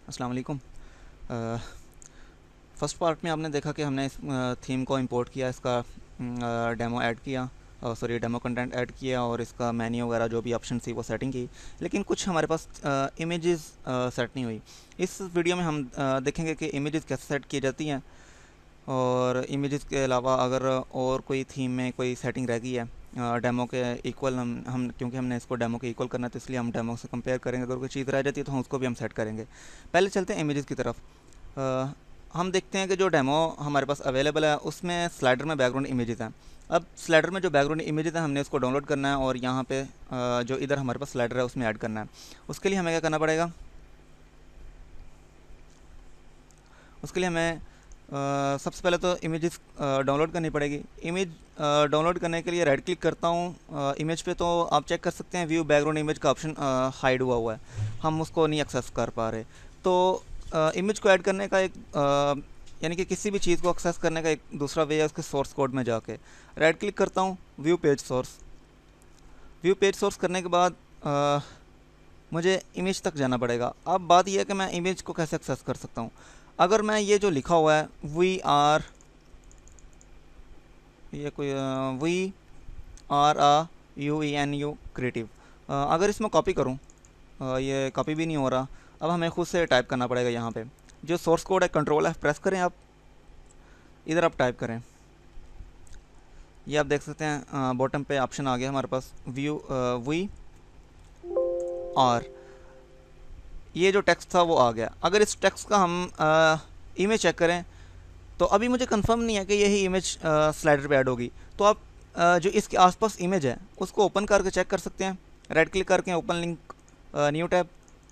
अस्सलाम वालेकुम। First part में आपने देखा कि हमने इस थीम को इंपोर्ट किया, इसका डेमो ऐड किया, डेमो कंटेंट ऐड किया और इसका मेन्यू वगैरह जो भी ऑप्शन थी वो सेटिंग की। लेकिन कुछ हमारे पास इमेजेस सेट नहीं हुई। इस वीडियो में हम देखेंगे कि इमेजेस कैसे सेट की जाती हैं और इमेजेस के अलावा अगर और कोई थीम में कोई सेटिंग रह गई है डेमो के इक्वल, हम क्योंकि हमने इसको डेमो के इक्वल करना है तो इसलिए हम डेमो से कंपेयर करेंगे। अगर कोई चीज़ रह जाती है तो हम उसको भी हम सेट करेंगे। पहले चलते हैं इमेजेस की तरफ। हम देखते हैं कि जो डेमो हमारे पास अवेलेबल है उसमें स्लाइडर में बैकग्राउंड इमेजेस हैं। अब स्लाइडर में जो बैकग्राउंड इमेजेस हैं हमने उसको डाउनलोड करना है और यहाँ पे जो इधर हमारे पास स्लाइडर है उसमें ऐड करना है। उसके लिए हमें क्या करना पड़ेगा? उसके लिए हमें सबसे पहले तो इमेजेस डाउनलोड करनी पड़ेगी। इमेज डाउनलोड करने के लिए राइट क्लिक करता हूँ इमेज पे, तो आप चेक कर सकते हैं व्यू बैकग्राउंड इमेज का ऑप्शन हाइड हुआ है, हम उसको नहीं एक्सेस कर पा रहे। तो इमेज को ऐड करने का एक यानी कि किसी भी चीज़ को एक्सेस करने का एक दूसरा वे है उसके सोर्स कोड में जाके राइट क्लिक करता हूँ, view page source. View page source करने के बाद मुझे इमेज तक जाना पड़ेगा। अब बात यह है कि मैं इमेज को कैसे एक्सेस कर सकता हूँ। अगर मैं ये जो लिखा हुआ है वी आर आ U E N U creative, अगर इसमें कॉपी करूँ, ये कॉपी भी नहीं हो रहा। अब हमें खुद से टाइप करना पड़ेगा। यहाँ पे जो सोर्स कोड है कंट्रोल F प्रेस करें, आप इधर आप टाइप करें। ये आप देख सकते हैं बॉटम पे ऑप्शन आ गया हमारे पास वी आर, ये जो टेक्स्ट था वो आ गया। अगर इस टेक्स्ट का हम इमेज चेक करें तो अभी मुझे कंफर्म नहीं है कि यही इमेज स्लाइडर पे ऐड होगी। तो आप जो इसके आसपास इमेज है उसको ओपन करके चेक कर सकते हैं। राइट क्लिक करके ओपन लिंक न्यू टैब,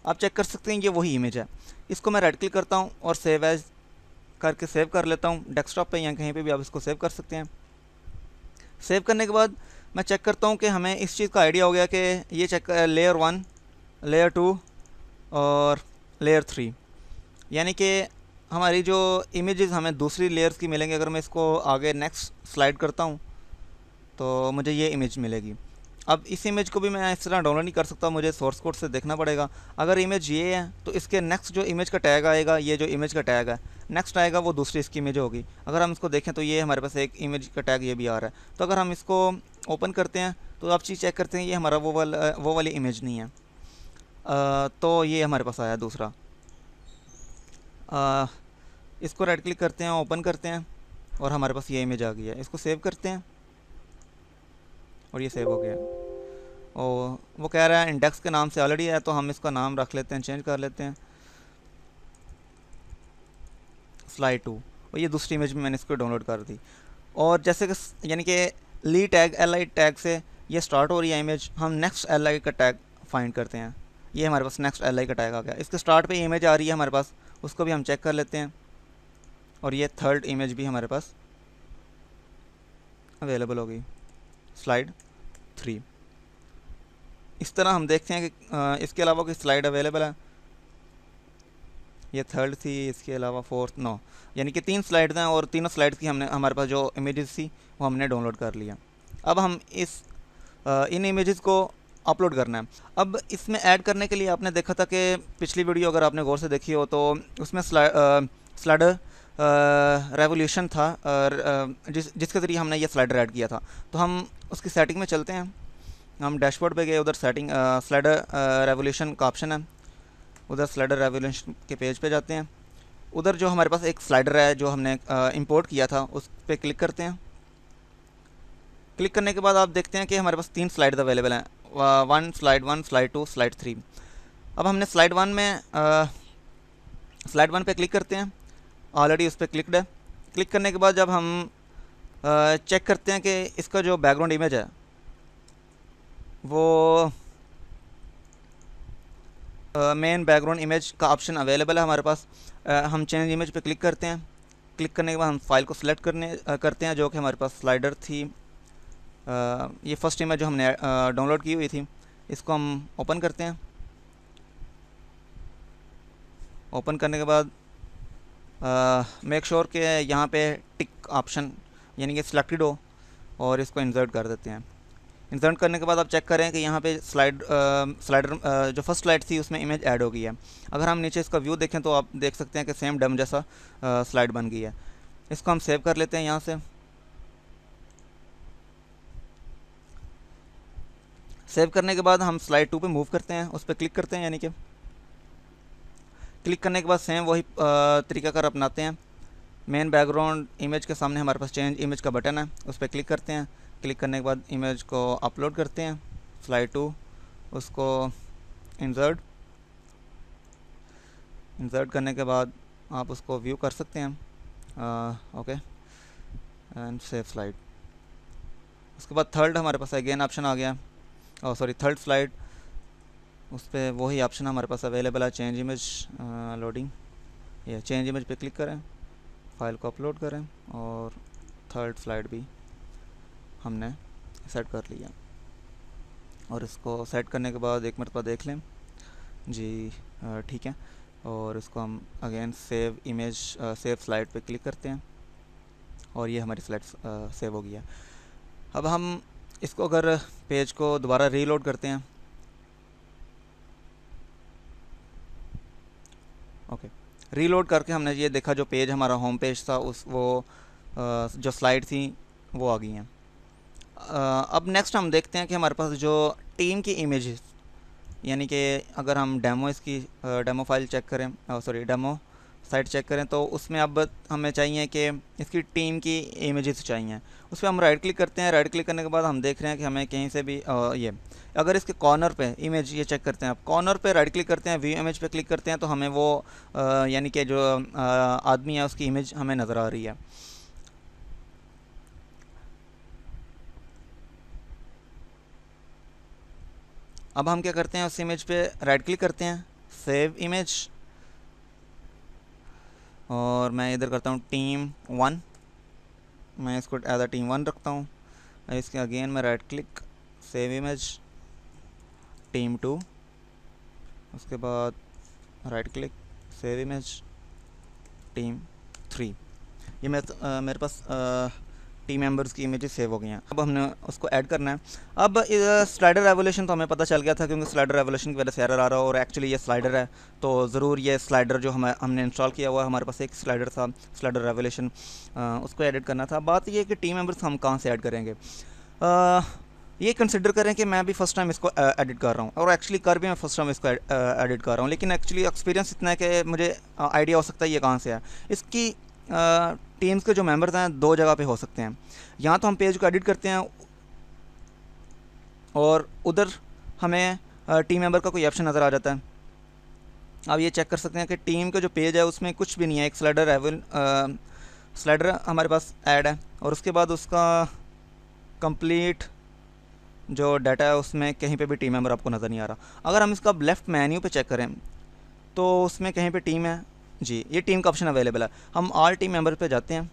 आप चेक कर सकते हैं ये वही इमेज है। इसको मैं राइट क्लिक करता हूँ और सेव एज करके सेव कर लेता हूँ। डेस्कटॉप पे या कहीं पे भी आप इसको सेव कर सकते हैं। सेव करने के बाद मैं चेक करता हूँ कि हमें इस चीज़ का आइडिया हो गया कि ये चेक लेयर 1, लेयर 2 और लेयर 3, यानी कि हमारी जो इमेजेस हमें दूसरी लेयर्स की मिलेंगी। अगर मैं इसको आगे नेक्स्ट स्लाइड करता हूँ तो मुझे ये इमेज मिलेगी। अब इस इमेज को भी मैं इस तरह डाउनलोड नहीं कर सकता, मुझे सोर्स कोड से देखना पड़ेगा। अगर इमेज ये है तो इसके नेक्स्ट जो इमेज का टैग आएगा, ये जो इमेज का टैग है नेक्स्ट आएगा वो दूसरी इसकी इमेज होगी। अगर हम इसको देखें तो ये हमारे पास एक इमेज का टैग ये भी आ रहा है। तो अगर हम इसको ओपन करते हैं तो आप चीज़ चेक करते हैं ये हमारा वो वाली इमेज नहीं है। तो ये हमारे पास आया दूसरा। इसको राइट क्लिक करते हैं, ओपन करते हैं और हमारे पास ये इमेज आ गई है। इसको सेव करते हैं और ये सेव हो गया। और वो कह रहा है इंडेक्स के नाम से ऑलरेडी है तो हम इसका नाम रख लेते हैं, चेंज कर लेते हैं स्लाइड 2। और ये दूसरी इमेज में मैंने इसको डाउनलोड कर दी। और जैसे कि यानी कि ली टैग LI टैग से ये स्टार्ट हो रही है इमेज, हम नेक्स्ट LI का टैग फाइंड करते हैं। ये हमारे पास नेक्स्ट LI का टैग आ गया। इसके स्टार्ट पे इमेज आ रही है हमारे पास, उसको भी हम चेक कर लेते हैं। और ये थर्ड इमेज भी हमारे पास अवेलेबल होगी, स्लाइड 3। इस तरह हम देखते हैं कि इसके अलावा कोई स्लाइड अवेलेबल है। ये थर्ड थी, इसके अलावा फोर्थ, नो, यानी कि 3 स्लाइड्स हैं और तीनों स्लाइड्स की हमने हमारे पास जो इमेजेस थी वो हमने डाउनलोड कर लिया। अब हम इन इमेजेस को अपलोड करना है। अब इसमें ऐड करने के लिए आपने देखा था कि पिछली वीडियो अगर आपने गौर से देखी हो तो उसमें स्लाइडर रेवोल्यूशन था जिसके ज़रिए हमने ये स्लाइडर ऐड किया था। तो हम उसकी सेटिंग में चलते हैं। हम डैशबोर्ड पे गए, उधर सेटिंग स्लाइडर रेवोल्यूशन का ऑप्शन है, उधर स्लाइडर रेवोल्यूशन के पेज पे जाते हैं। उधर जो हमारे पास एक स्लाइडर है जो हमने इंपोर्ट किया था उस पर क्लिक करते हैं। क्लिक करने के बाद आप देखते हैं कि हमारे पास 3 स्लाइड अवेलेबल हैं, 1 स्लाइड 1, स्लाइड 2, स्लाइड 3। अब हमने स्लाइड 1 पे क्लिक करते हैं, ऑलरेडी उस पर क्लिकड है। क्लिक करने के बाद जब हम चेक करते हैं कि इसका जो बैकग्राउंड इमेज है वो मेन बैकग्राउंड इमेज का ऑप्शन अवेलेबल है हमारे पास। हम चेंज इमेज पे क्लिक करते हैं। क्लिक करने के बाद हम फाइल को सिलेक्ट करते हैं जो कि हमारे पास स्लाइडर थी। ये फर्स्ट इमेज जो हमने डाउनलोड की हुई थी, इसको हम ओपन करते हैं। ओपन करने के बाद मेक श्योर कि यहाँ पे टिक ऑप्शन यानी कि सिलेक्टेड हो और इसको इंसर्ट कर देते हैं। इंसर्ट करने के बाद आप चेक करें कि यहाँ पे स्लाइडर जो फर्स्ट स्लाइड थी उसमें इमेज ऐड हो गई है। अगर हम नीचे इसका व्यू देखें तो आप देख सकते हैं कि सेम डम जैसा स्लाइड बन गई है। इसको हम सेव कर लेते हैं यहाँ से। सेव करने के बाद हम स्लाइड 2 पे मूव करते हैं, उस पर क्लिक करते हैं, यानी कि क्लिक करने के बाद सेम वही तरीकाकार अपनाते हैं। मेन बैकग्राउंड इमेज के सामने हमारे पास चेंज इमेज का बटन है, उस पर क्लिक करते हैं। क्लिक करने के बाद इमेज को अपलोड करते हैं, स्लाइड 2, उसको इंसर्ट करने के बाद आप उसको व्यू कर सकते हैं, ओके, एंड सेव स्लाइड। उसके बाद थर्ड हमारे पास अगेन ऑप्शन आ गया, सॉरी थर्ड स्लाइड, उस पर वही ऑप्शन हमारे पास अवेलेबल है, चेंज इमेज लोडिंग। ये चेंज इमेज पे क्लिक करें, फाइल को अपलोड करें और थर्ड स्लाइड भी हमने सेट कर लिया। और इसको सेट करने के बाद एक मरतबा देख लें जी, ठीक है। और इसको हम again save image save slide पे क्लिक करते हैं और ये हमारी स्लाइड सेव हो गया। अब हम इसको अगर पेज को दोबारा रीलोड करते हैं, ओके, रीलोड करके हमने ये देखा जो पेज हमारा होम पेज था उस वो जो स्लाइड थी वो आ गई हैं। अब नेक्स्ट हम देखते हैं कि हमारे पास जो टीम की इमेजेस, यानी कि अगर हम डेमो इसकी डेमो फाइल चेक करें, सॉरी डेमो साइट चेक करें, तो उसमें अब हमें चाहिए कि इसकी टीम की इमेजेस चाहिए। उस पर हम राइट क्लिक करते हैं। राइट क्लिक करने के बाद हम देख रहे हैं कि हमें कहीं से भी ये अगर इसके कॉर्नर पे इमेज ये चेक करते हैं, आप कॉर्नर पे राइट क्लिक करते हैं, व्यू इमेज पे क्लिक करते हैं, तो हमें वो यानी कि जो आदमी है उसकी इमेज हमें नज़र आ रही है। अब हम क्या करते हैं, उस इमेज पे राइट क्लिक करते हैं, सेव इमेज, और मैं इधर करता हूँ टीम 1, मैं इसको एज अ टीम 1 रखता हूँ। इसके अगेन मैं right click, save image, team 2, उसके बाद right click, save image, team 3। ये मेरे पास टीम मेंबर्स की इमेजेस सेव हो गई हैं। अब हमने उसको ऐड करना है। अब स्लाइडर रेवोल्यूशन तो हमें पता चल गया था, क्योंकि स्लाइडर रेवोल्यूशन की वजह से एरर आ रहा है, और एक्चुअली ये स्लाइडर है, तो ज़रूर ये स्लाइडर जो हमने इंस्टॉल किया हुआ है, हमारे पास एक स्लाइडर था स्लाइडर रेवोल्यूशन, उसको एडिट करना था। बात ये है कि टीम मेंबर्स हम कहाँ से ऐड करेंगे। ये कंसिडर करें कि मैं भी फ़र्स्ट टाइम इसको एडिट कर रहा हूँ, और एक्चुअली कर भी मैं फ़र्स्ट टाइम इसको एडिट कर रहा हूँ, लेकिन एक्चुअली एक्सपीरियंस इतना है कि मुझे आइडिया हो सकता है ये कहाँ से है। इसकी टीम्स के जो मेंबर्स हैं दो जगह पे हो सकते हैं। यहाँ तो हम पेज को एडिट करते हैं और उधर हमें टीम मेंबर का कोई ऑप्शन नज़र आ जाता है। आप ये चेक कर सकते हैं कि टीम का जो पेज है उसमें कुछ भी नहीं है, एक स्लाइडर हमारे पास ऐड है, और उसके बाद उसका कंप्लीट जो डाटा है उसमें कहीं पे भी टीम मेंबर आपको नज़र नहीं आ रहा। अगर हम इसका लेफ़्ट मेन्यू पे चेक करें तो उसमें कहीं पे टीम है जी, ये टीम का ऑप्शन अवेलेबल है। हम ऑल टीम मेंबर पे जाते हैं,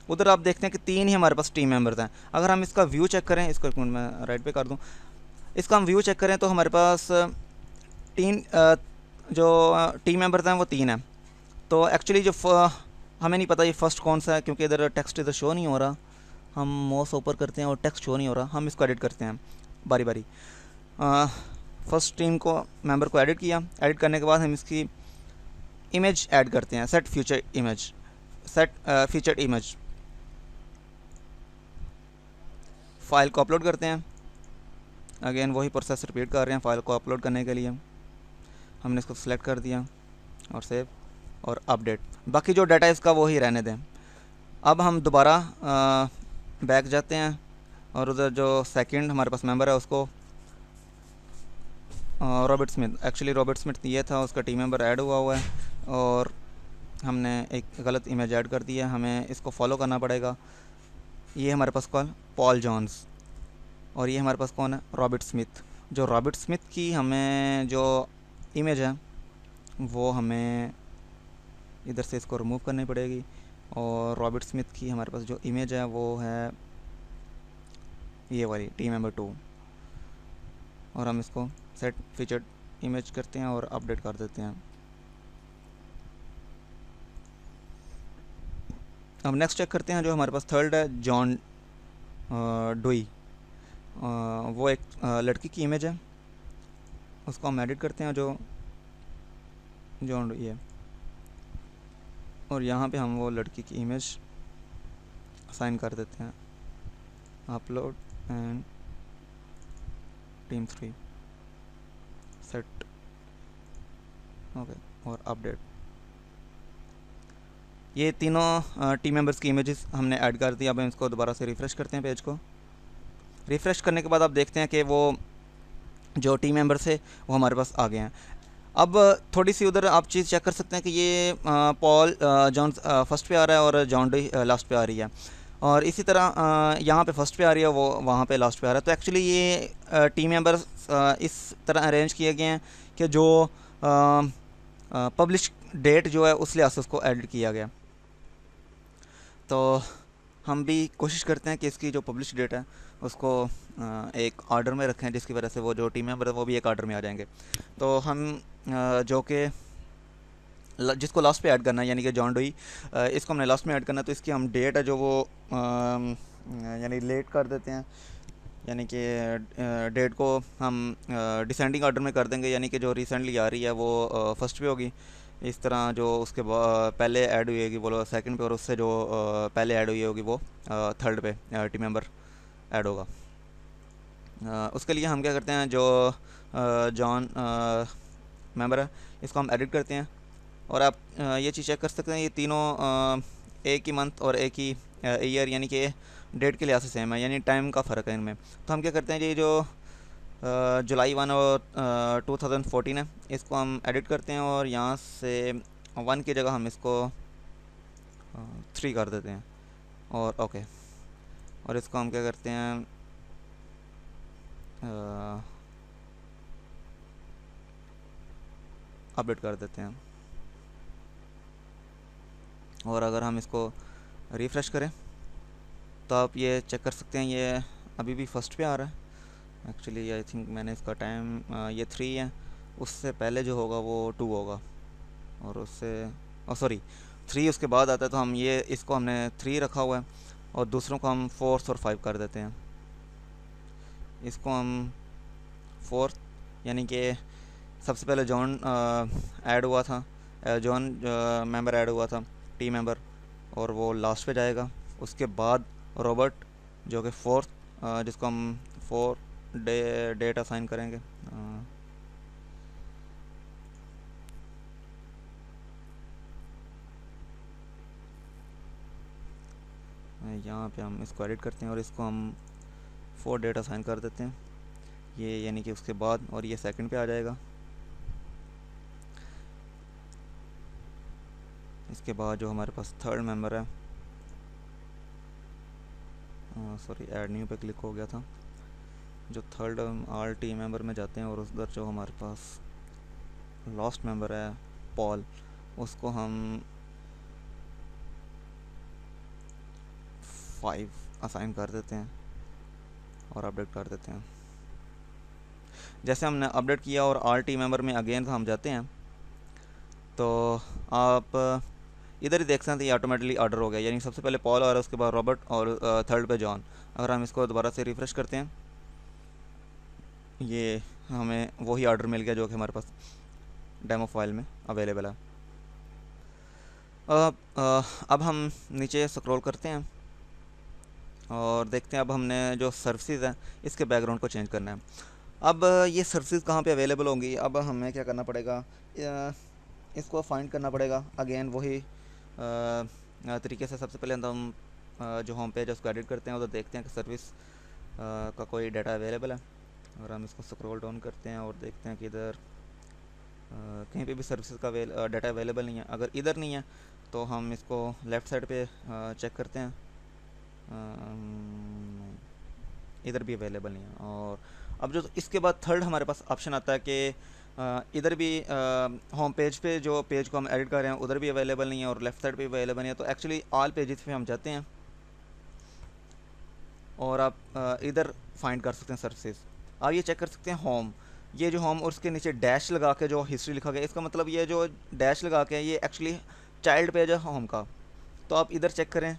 उधर आप देखते हैं कि 3 ही हमारे पास टीम मेंबर्स हैं। अगर हम इसका व्यू चेक करें, इसको मैं राइट पे कर दूं, इसका हम व्यू चेक करें तो हमारे पास जो टीम मेंबर्स हैं वो 3 हैं। तो एक्चुअली जो हमें नहीं पता ये फर्स्ट कौन सा है, क्योंकि इधर टेक्स्ट इधर शो नहीं हो रहा। हम माउस ऊपर करते हैं और टेक्स्ट शो नहीं हो रहा, हम इसको एडिट करते हैं बारी बारी। फर्स्ट टीम को मेंबर को एडिट किया, एडिट करने के बाद हम इसकी इमेज ऐड करते हैं, सेट फीचर्ड इमेज, फाइल को अपलोड करते हैं। अगेन वही प्रोसेस रिपीट कर रहे हैं। फाइल को अपलोड करने के लिए हमने इसको सिलेक्ट कर दिया और सेव और अपडेट। बाकी जो डाटा इसका वही रहने दें। अब हम दोबारा बैक जाते हैं और उधर जो सेकंड हमारे पास मेंबर है उसको Robert Smith, actually Robert Smith ये था, उसका टीम मेंबर ऐड हुआ है और हमने एक गलत इमेज ऐड कर दी है। हमें इसको फॉलो करना पड़ेगा। ये हमारे पास कौन, पॉल जॉन्स, और ये हमारे पास कौन है, रॉबर्ट स्मिथ। जो रॉबर्ट स्मिथ की हमें जो इमेज है वो हमें इधर से इसको रिमूव करनी पड़ेगी, और रॉबर्ट स्मिथ की हमारे पास जो इमेज है वो है ये वाली, टीम मेंबर 2, और हम इसको सेट फीचर्ड इमेज करते हैं और अपडेट कर देते हैं। अब नेक्स्ट चेक करते हैं, जो हमारे पास थर्ड है जॉन डोई, वो एक लड़की की इमेज है, उसको हम एडिट करते हैं जो ये, और यहाँ पे हम वो लड़की की इमेज असाइन कर देते हैं। Upload and team 3 set, okay, और अपडेट। ये तीनों टीम मेंबर्स की इमेजेस हमने ऐड कर दी। अब हम इसको दोबारा से रिफ़्रेश करते हैं पेज को। रिफ़्रेश करने के बाद आप देखते हैं कि वो जो टीम मेंबर्स है वो हमारे पास आ गए हैं। अब थोड़ी सी उधर आप चीज़ चेक कर सकते हैं कि ये पॉल जॉन फर्स्ट पे आ रहा है और जॉन डी लास्ट पे आ रही है, और इसी तरह यहाँ पे फर्स्ट पे आ रही है, वो वहाँ पे लास्ट पे आ रहा है। तो एक्चुअली ये टीम मेंबर्स इस तरह अरेंज किए गए हैं कि जो पब्लिश डेट जो है उस लिहाज से उसको एडिट किया गया। तो हम भी कोशिश करते हैं कि इसकी जो पब्लिश डेट है उसको एक ऑर्डर में रखें, जिसकी वजह से वो जो टीम मेंबर है वो भी एक ऑर्डर में आ जाएंगे। तो हम जो कि जिसको लास्ट पे ऐड करना है, यानी कि जॉन डोई, इसको हमने लास्ट में ऐड करना है, तो इसकी हम डेट है जो वो यानी लेट कर देते हैं, यानी कि डेट को हम डिसेंडिंग ऑर्डर में कर देंगे, यानी कि जो रिसेंटली आ रही है वो फर्स्ट पे होगी। इस तरह जो उसके पहले ऐड हुई होगी वो सेकंड पे, और उससे जो पहले ऐड हुई होगी वो थर्ड पे टीम मेंबर ऐड होगा। उसके लिए हम क्या करते हैं, जो जॉन मेंबर है इसको हम एडिट करते हैं, और आप ये चीज़ चेक कर सकते हैं ये तीनों एक ही मंथ और एक ही ईयर यानी कि डेट के लिहाज से सेम है, यानी टाइम का फ़र्क है इनमें। तो हम क्या करते हैं, ये जो जुलाई 1 और 2014 है इसको हम एडिट करते हैं, और यहाँ से 1 की जगह हम इसको 3 कर देते हैं, और ओके, और इसको हम क्या करते हैं अपडेट कर देते हैं। और अगर हम इसको रिफ़्रेश करें तो आप ये चेक कर सकते हैं ये अभी भी फर्स्ट पे आ रहा है। एक्चुअली आई थिंक मैंने इसका टाइम ये 3 है, उससे पहले जो होगा वो 2 होगा, और उससे सॉरी 3 उसके बाद आता है। तो हम ये इसको हमने 3 रखा हुआ है, और दूसरों को हम 4th और 5 कर देते हैं। इसको हम 4th यानी कि सबसे पहले जॉन ऐड हुआ था, जॉन मेंबर ऐड हुआ था टीम मेंबर, और वो लास्ट पे जाएगा। उसके बाद रॉबर्ट जो कि 4th, जिसको हम 4 डेट असाइन करेंगे। यहाँ पे हम इसको एडिट करते हैं और इसको हम 4 डेट असाइन कर देते हैं, ये यानी कि उसके बाद, और ये सेकंड पे आ जाएगा। इसके बाद जो हमारे पास थर्ड मेंबर है, सॉरी ऐड न्यू पे क्लिक हो गया था, जो थर्ड आल टीम मेंबर में जाते हैं, और उधर जो हमारे पास लास्ट मेंबर है पॉल, उसको हम 5 असाइन कर देते हैं और अपडेट कर देते हैं। जैसे हमने अपडेट किया और आल टीम मेंबर में अगेन हम जाते हैं, तो आप इधर ही देख सकते हैं ये ऑटोमेटिकली ऑर्डर हो गया, यानी सबसे पहले पॉल और उसके बाद रॉबर्ट, और थर्ड पे जॉन। अगर हम इसको दोबारा से रिफ़्रेश करते हैं, ये हमें वही ऑर्डर मिल गया जो कि हमारे पास डेमो फाइल में अवेलेबल है। अब हम नीचे स्क्रॉल करते हैं और देखते हैं अब हमने जो सर्विसेज हैं इसके बैकग्राउंड को चेंज करना है। अब ये सर्विसेज कहाँ पे अवेलेबल होंगी, अब हमें क्या करना पड़ेगा, इसको फाइंड करना पड़ेगा। अगेन वही तरीके से सबसे पहले हम जो होम पेज है उसको एडिट करते हैं, उधर देखते हैं कि सर्विस का कोई डाटा अवेलेबल है, और हम इसको स्क्रॉल डाउन करते हैं और देखते हैं कि इधर कहीं पे भी सर्विसेज का डाटा अवेलेबल नहीं है। अगर इधर नहीं है तो हम इसको लेफ़्ट साइड पे चेक करते हैं, इधर भी अवेलेबल नहीं है। और अब जो इसके बाद थर्ड हमारे पास ऑप्शन आता है कि इधर भी होम पेज पे जो पेज को हम एडिट कर रहे हैं उधर भी अवेलेबल नहीं है, और लेफ़्ट साइड पे भी अवेलेबल नहीं है। तो एक्चुअली ऑल पेजेस पे हम जाते हैं और आप इधर फाइंड कर सकते हैं सर्विसेज। आप ये चेक कर सकते हैं होम, ये जो होम और उसके नीचे डैश लगा के जो हिस्ट्री लिखा गया, इसका मतलब ये जो डैश लगा के ये एक्चुअली चाइल्ड पेज है होम का। तो आप इधर चेक करें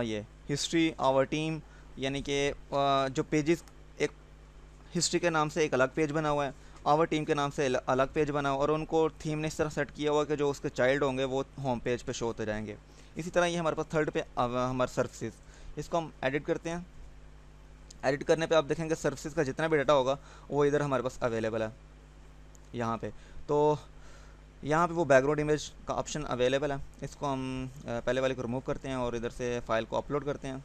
ये हिस्ट्री आवर टीम, यानी कि जो पेजेस हिस्ट्री के नाम से एक अलग पेज बना हुआ है, आवर टीम के नाम से अलग पेज बना हुआ है, और उनको थीम ने इस तरह सेट किया हुआ है कि जो उसके चाइल्ड होंगे वो होम पेज पे शो होते जाएंगे। इसी तरह ये हमारे पास थर्ड पे हमारे सर्विसेज, इसको हम एडिट करते हैं। एडिट करने पे आप देखेंगे सर्विसेज का जितना भी डाटा होगा वो इधर हमारे पास अवेलेबल है यहाँ पे। तो यहाँ पे वो बैकग्राउंड इमेज का ऑप्शन अवेलेबल है, इसको हम पहले वाले को रिमूव करते हैं और इधर से फाइल को अपलोड करते हैं।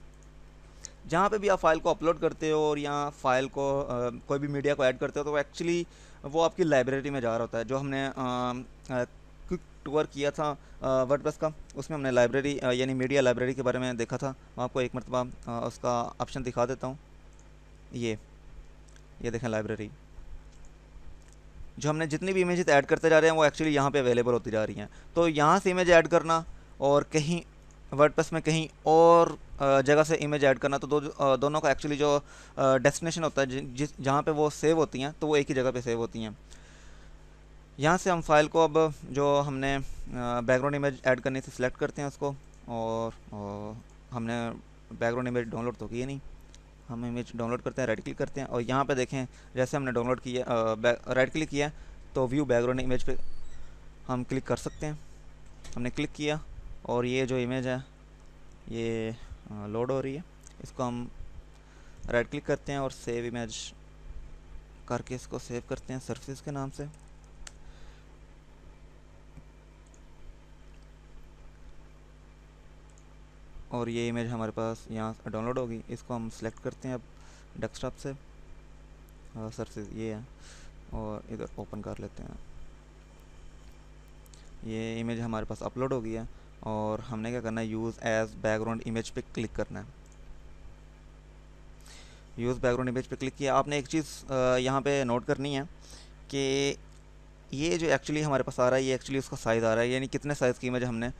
जहाँ पे भी आप फाइल को अपलोड करते हो और यहाँ फाइल को कोई भी मीडिया को ऐड करते हो तो एक्चुअली वो आपकी लाइब्रेरी में जा रहा होता है। जो हमने क्विक टूर किया था वर्डप्रेस का, उसमें हमने लाइब्रेरी यानी मीडिया लाइब्रेरी के बारे में देखा था। मैं आपको एक मरतबा उसका ऑप्शन दिखा देता हूँ। ये देखें लाइब्रेरी, जो हमने जितनी भी इमेजेस ऐड करते जा रहे हैं वो एक्चुअली यहाँ पे अवेलेबल होती जा रही हैं। तो यहाँ से इमेज ऐड करना और कहीं वर्डप्रेस में कहीं और जगह से इमेज ऐड करना, तो दोनों का एक्चुअली जो डेस्टिनेशन होता है जिस जहाँ पे वो सेव होती हैं तो वो एक ही जगह पे सेव होती हैं। यहाँ से हम फाइल को अब जो हमने बैकग्राउंड इमेज ऐड करनी थी सिलेक्ट करते हैं उसको, और हमने बैकग्राउंड इमेज डाउनलोड तो की नहीं, हम इमेज डाउनलोड करते हैं, राइट क्लिक करते हैं और यहाँ पे देखें जैसे हमने डाउनलोड किया राइट क्लिक किया तो व्यू बैकग्राउंड इमेज पे हम क्लिक कर सकते हैं। हमने क्लिक किया और ये जो इमेज है ये लोड हो रही है। इसको हम राइट क्लिक करते हैं और सेव इमेज करके इसको सेव करते हैं सर्फेस के नाम से। और ये इमेज हमारे पास यहाँ डाउनलोड होगी। इसको हम सेलेक्ट करते हैं अब डेस्कटॉप से, सर्फेस ये है और इधर ओपन कर लेते हैं। ये इमेज हमारे पास अपलोड हो गई है और हमने क्या करना है, यूज़ एज बैकग्राउंड इमेज पे क्लिक करना है। यूज़ बैकग्राउंड इमेज पे क्लिक किया। आपने एक चीज़ यहाँ पे नोट करनी है कि ये जो एक्चुअली हमारे पास आ रहा है ये एक्चुअली उसका साइज़ आ रहा है, यानी कितने साइज़ की इमेज हमने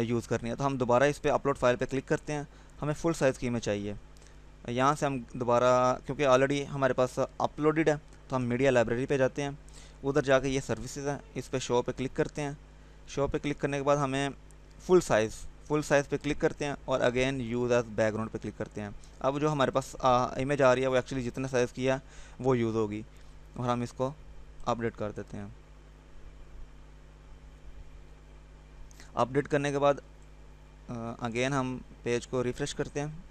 यूज़ करनी है। तो हम दोबारा इस पर अपलोड फाइल पे क्लिक करते हैं, हमें फुल साइज़ की इमेज चाहिए। यहाँ से हम दोबारा, क्योंकि ऑलरेडी हमारे पास अपलोडेड है, तो हम मीडिया लाइब्रेरी पे जाते हैं। उधर जाके ये सर्विसेज है, इस पर शो पे क्लिक करते हैं। शो पे क्लिक करने के बाद हमें फुल साइज़ पे क्लिक करते हैं और अगेन यूज़ एज बैकग्राउंड पे क्लिक करते हैं। अब जो हमारे पास इमेज आ रही है वो एक्चुअली जितने साइज़ की है वो यूज़ होगी और हम इसको अपडेट कर देते हैं। अपडेट करने के बाद अगेन हम पेज को रिफ़्रेश करते हैं।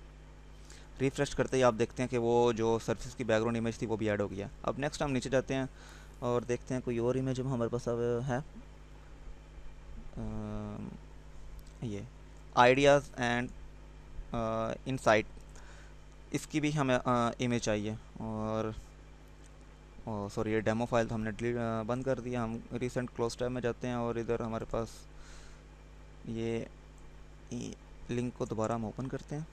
रिफ़्रेश करते ही आप देखते हैं कि वो जो सर्फेस की बैकग्राउंड इमेज थी वो भी ऐड हो गया। अब नेक्स्ट हम नीचे जाते हैं और देखते हैं कोई और इमेज हमारे पास अब है। ये आइडियाज़ एंड इनसाइट, इसकी भी हमें इमेज चाहिए। और सॉरी ये डेमो फाइल तो हमने डिलीट बंद कर दिया। हम रिसेंट क्लोज टैब में जाते हैं और इधर हमारे पास ये लिंक को दोबारा हम ओपन करते हैं।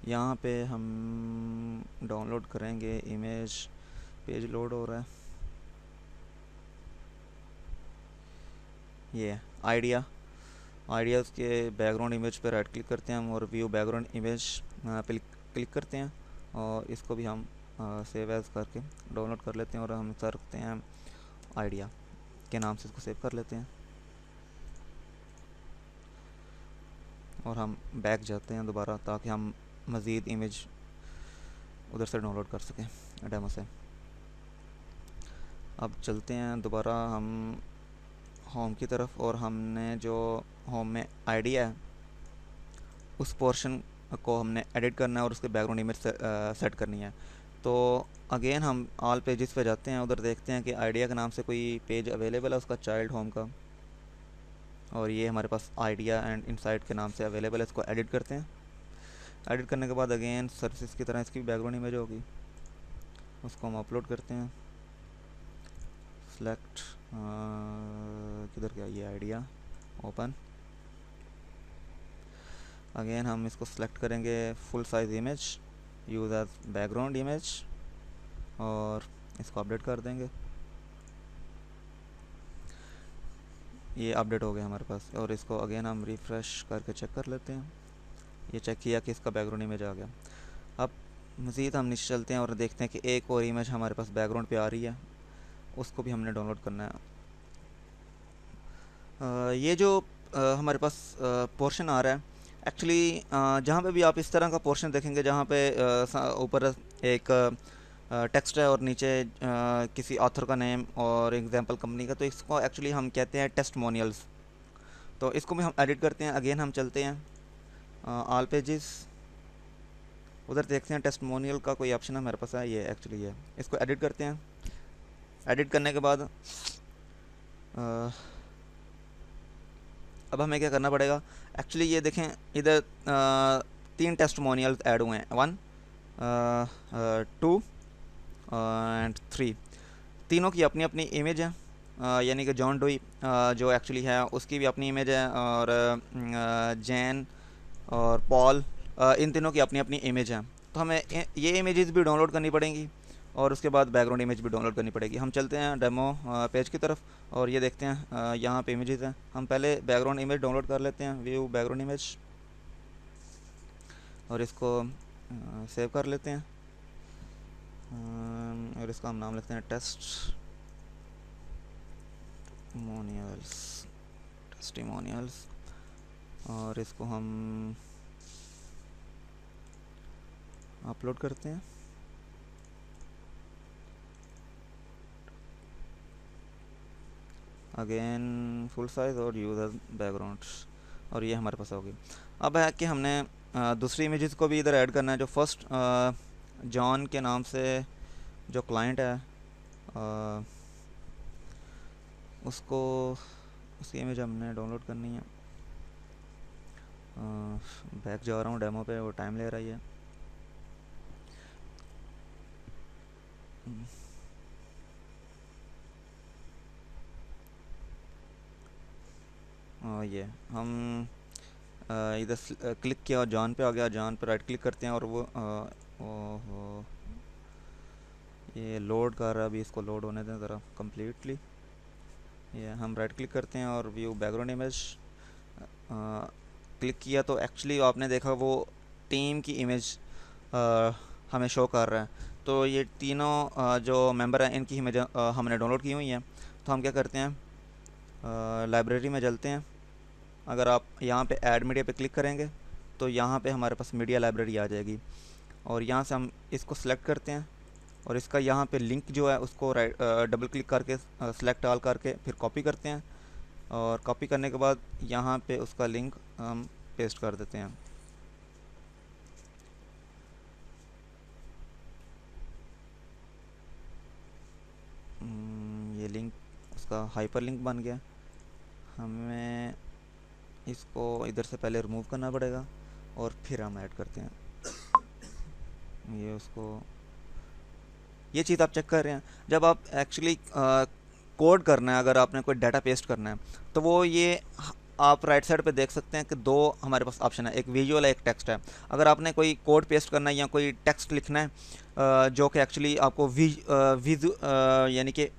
यहाँ पे हम डाउनलोड करेंगे इमेज, पेज लोड हो रहा है। ये आइडियाज़ के बैकग्राउंड इमेज पे राइट क्लिक करते हैं हम और व्यू बैकग्राउंड इमेज पे क्लिक करते हैं और इसको भी हम सेव एज करके डाउनलोड कर लेते हैं और हम सर रखते हैं आइडिया के नाम से, इसको सेव कर लेते हैं और हम बैक जाते हैं दोबारा ताकि हम मज़ीद इमेज उधर से डाउनलोड कर सकें डेमो से। अब चलते हैं दोबारा हम होम की तरफ और हमने जो होम में आइडिया है उस पोर्शन को हमने एडिट करना है और उसके बैकग्राउंड इमेज सेट करनी है। तो अगेन हम ऑल पेजेस पे जाते हैं, उधर देखते हैं कि आइडिया के नाम से कोई पेज अवेलेबल है उसका चाइल्ड होम का, और ये हमारे पास आइडिया एंड इनसाइट के नाम से अवेलेबल है। इसको एडिट करते हैं। एडिट करने के बाद अगेन सर्विसेज की तरह इसकी बैकग्राउंड इमेज होगी, उसको हम अपलोड करते हैं। सेलेक्ट किधर गया ये आइडिया, ओपन। अगेन हम इसको सेलेक्ट करेंगे full size image, use as background image और इसको अपडेट कर देंगे। ये अपडेट हो गया हमारे पास और इसको अगेन हम रिफ़्रेश करके चेक कर लेते हैं। ये चेक किया कि इसका बैकग्राउंड इमेज आ गया। अब मज़ीद हम नीचे चलते हैं और देखते हैं कि एक और इमेज हमारे पास बैकग्राउंड पे आ रही है, उसको भी हमने डाउनलोड करना है। ये जो हमारे पास पोर्शन आ रहा है, एक्चुअली जहाँ पे भी आप इस तरह का पोर्शन देखेंगे जहाँ पे ऊपर एक टेक्स्ट है और नीचे किसी ऑथर का नेम और एग्जांपल कंपनी का, तो इसको एक्चुअली हम कहते हैं टेस्टमोनियल्स। तो इसको भी हम एडिट करते हैं। अगेन हम चलते हैं ऑल पेजेस, उधर देखते हैं टेस्टमोनियल का कोई ऑप्शन है मेरे पास है, ये एक्चुअली है। इसको एडिट करते हैं। एडिट करने के बाद अब हमें क्या करना पड़ेगा, एक्चुअली ये देखें इधर 3 टेस्टमोनियल्स ऐड हुए हैं, 1 2 एंड 3। तीनों की अपनी अपनी इमेज है, यानी कि जॉन डोई जो एक्चुअली है उसकी भी अपनी इमेज है, और जैन और पॉल, इन तीनों की अपनी अपनी इमेज है। तो हमें ये इमेजेस भी डाउनलोड करनी पड़ेंगी और उसके बाद बैकग्राउंड इमेज भी डाउनलोड करनी पड़ेगी। हम चलते हैं डेमो पेज की तरफ और ये देखते हैं यहाँ पे इमेजेस हैं। हम पहले बैकग्राउंड इमेज डाउनलोड कर लेते हैं, व्यू बैकग्राउंड इमेज, और इसको सेव कर लेते हैं। और इसका हम नाम लिखते हैं टेस्टिमोनियल्स, और इसको हम अपलोड करते हैं। अगेन फुल साइज़ और यूज़र बैकग्राउंड्स, और ये हमारे पास होगी। अब है कि हमने दूसरी इमेजेस को भी इधर ऐड करना है। जो फर्स्ट जॉन के नाम से जो क्लाइंट है उसको उसकी इमेज हमने डाउनलोड करनी है। बैक जा रहा हूँ डेमो पे, वो टाइम ले रही है। ये हम इधर क्लिक किया और जॉन पे आ गया। जॉन पे राइट क्लिक करते हैं और वो ओहो ये लोड कर रहा है, अभी इसको लोड होने दें ज़रा कम्प्लीटली। ये हम राइट क्लिक करते हैं और व्यू बैकग्राउंड इमेज क्लिक किया तो एक्चुअली आपने देखा वो टीम की इमेज हमें शो कर रहा है। तो ये तीनों जो मेंबर हैं इनकी इमेज हमने डाउनलोड की हुई हैं। तो हम क्या करते हैं, लाइब्रेरी में चलते हैं। अगर आप यहाँ पे ऐड मीडिया पे क्लिक करेंगे तो यहाँ पे हमारे पास मीडिया लाइब्रेरी आ जाएगी, और यहाँ से हम इसको सेलेक्ट करते हैं और इसका यहाँ पे लिंक जो है उसको डबल क्लिक करके सेलेक्ट ऑल करके फिर कॉपी करते हैं, और कॉपी करने के बाद यहाँ पे उसका लिंक हम पेस्ट कर देते हैं। ये लिंक उसका हाइपर लिंक बन गया। हमें इसको इधर से पहले रिमूव करना पड़ेगा और फिर हम ऐड करते हैं। ये उसको ये चीज़ आप चेक कर रहे हैं, जब आप एक्चुअली कोड करना है, अगर आपने कोई डाटा पेस्ट करना है तो वो ये आप राइट साइड पे देख सकते हैं कि दो हमारे पास ऑप्शन है, एक विजुअल है एक टेक्स्ट है। अगर आपने कोई कोड पेस्ट करना है या कोई टेक्स्ट लिखना है जो कि एक्चुअली आपको यानी कि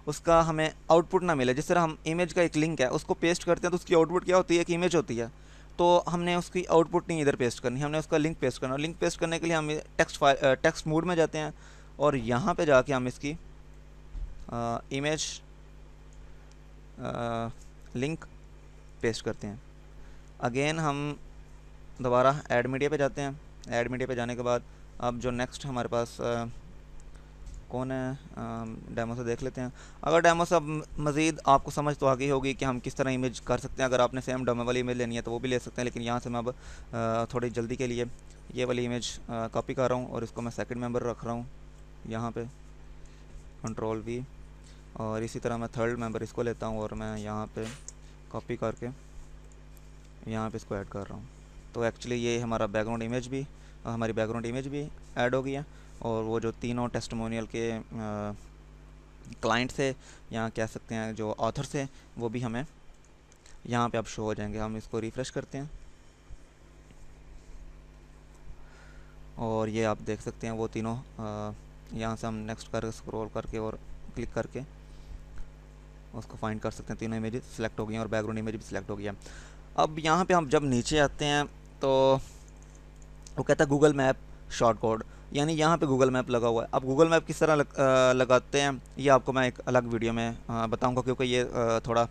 उसका हमें आउटपुट ना मिले, जिस तरह हम इमेज का एक लिंक है उसको पेस्ट करते हैं तो उसकी आउटपुट क्या होती है, एक इमेज होती है। तो हमने उसकी आउटपुट नहीं इधर पेस्ट करनी, हमने उसका लिंक पेस्ट करना। लिंक पेस्ट करने के लिए हम टेक्स्ट मोड में जाते हैं और यहाँ पे जाके हम इसकी इमेज लिंक पेस्ट करते हैं। अगेन हम दोबारा ऐड मीडिया पे जाते हैं। ऐड मीडिया पे जाने के बाद अब जो नेक्स्ट हमारे पास कौन है, डेमो से देख लेते हैं। अगर डेमो से अब मज़ीद आपको समझ तो आ गई होगी कि हम किस तरह इमेज कर सकते हैं। अगर आपने सेम डेमो वाली इमेज लेनी है तो वो भी ले सकते हैं, लेकिन यहाँ से मैं अब थोड़ी जल्दी के लिए ये वाली इमेज कॉपी कर रहा हूँ और इसको मैं सेकंड मेंबर रख रहा हूँ यहाँ पे, Ctrl+V, और इसी तरह मैं थर्ड मेंबर इसको लेता हूँ और मैं यहाँ पे कॉपी करके यहाँ पे इसको ऐड कर रहा हूँ। तो एक्चुअली ये हमारा बैकग्राउंड इमेज भी हमारी बैकग्राउंड इमेज भी ऐड हो गई है, और वो जो तीनों टेस्टिमोनियल के क्लाइंट से या कह सकते हैं जो ऑथर से, वो भी हमें यहाँ पे अब शो हो जाएंगे। हम इसको रिफ़्रेश करते हैं और ये आप देख सकते हैं वो तीनों यहाँ से हम नेक्स्ट करके स्क्रॉल करके और क्लिक करके उसको फाइंड कर सकते हैं। तीनों इमेज सेलेक्ट हो गई हैं और बैकग्राउंड इमेज भी सिलेक्ट हो गया। अब यहाँ पे हम जब नीचे आते हैं तो वो कहता है गूगल मैप शॉर्ट कोड, यानी यहाँ पे गूगल मैप लगा हुआ है। अब गूगल मैप किस तरह लगाते हैं ये आपको मैं एक अलग वीडियो में बताऊँगा, क्योंकि ये थोड़ा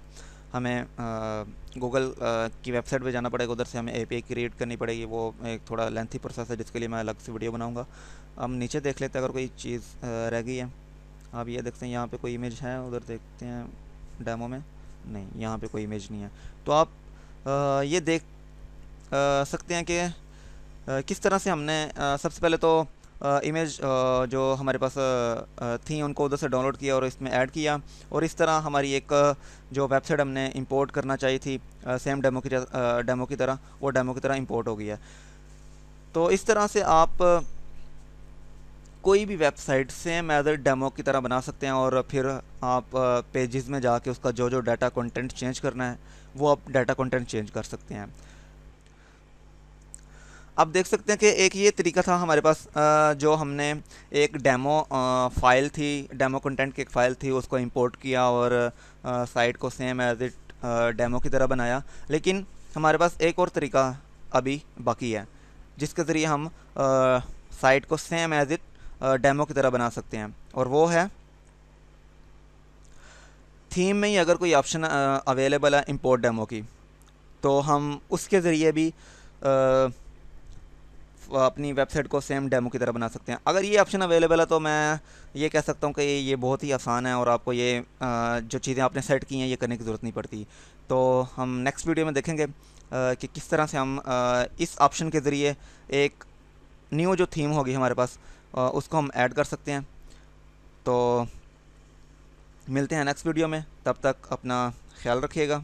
हमें गूगल की वेबसाइट पे जाना पड़ेगा, उधर से हमें एपीआई क्रिएट करनी पड़ेगी। वो एक थोड़ा लेंथी प्रोसेस है जिसके लिए मैं अलग से वीडियो बनाऊंगा। हम नीचे देख लेते हैं अगर कोई चीज़ रह गई है। आप ये देखते हैं यहाँ पे कोई इमेज है, उधर देखते हैं डेमो में, नहीं यहाँ पे कोई इमेज नहीं है। तो आप ये देख सकते हैं कि किस तरह से हमने सबसे पहले तो इमेज जो हमारे पास थी उनको उधर से डाउनलोड किया और इसमें ऐड किया, और इस तरह हमारी एक जो वेबसाइट हमने इंपोर्ट करना चाहिए थी सेम डेमो की तरह, वो डेमो की तरह इंपोर्ट हो गया। तो इस तरह से आप कोई भी वेबसाइट सेम एज डेमो की तरह बना सकते हैं, और फिर आप पेजेस में जाके उसका जो जो डाटा कंटेंट चेंज करना है वो आप डाटा कंटेंट चेंज कर सकते हैं। आप देख सकते हैं कि एक ये तरीका था हमारे पास, जो हमने एक डेमो फाइल थी, डेमो कंटेंट की एक फ़ाइल थी, उसको इंपोर्ट किया और साइट को सेम एज इट डेमो की तरह बनाया। लेकिन हमारे पास एक और तरीका अभी बाकी है जिसके ज़रिए हम साइट को सेम एज इट डेमो की तरह बना सकते हैं, और वो है थीम में ही अगर कोई ऑप्शन अवेलेबल है इंपोर्ट डेमो की, तो हम उसके ज़रिए भी अपनी वेबसाइट को सेम डेमो की तरह बना सकते हैं। अगर ये ऑप्शन अवेलेबल है तो मैं ये कह सकता हूँ कि ये बहुत ही आसान है, और आपको ये जो चीज़ें आपने सेट की हैं ये करने की ज़रूरत नहीं पड़ती। तो हम नेक्स्ट वीडियो में देखेंगे कि किस तरह से हम इस ऑप्शन के ज़रिए एक न्यू जो थीम होगी हमारे पास उसको हम ऐड कर सकते हैं। तो मिलते हैं नेक्स्ट वीडियो में, तब तक अपना ख्याल रखिएगा।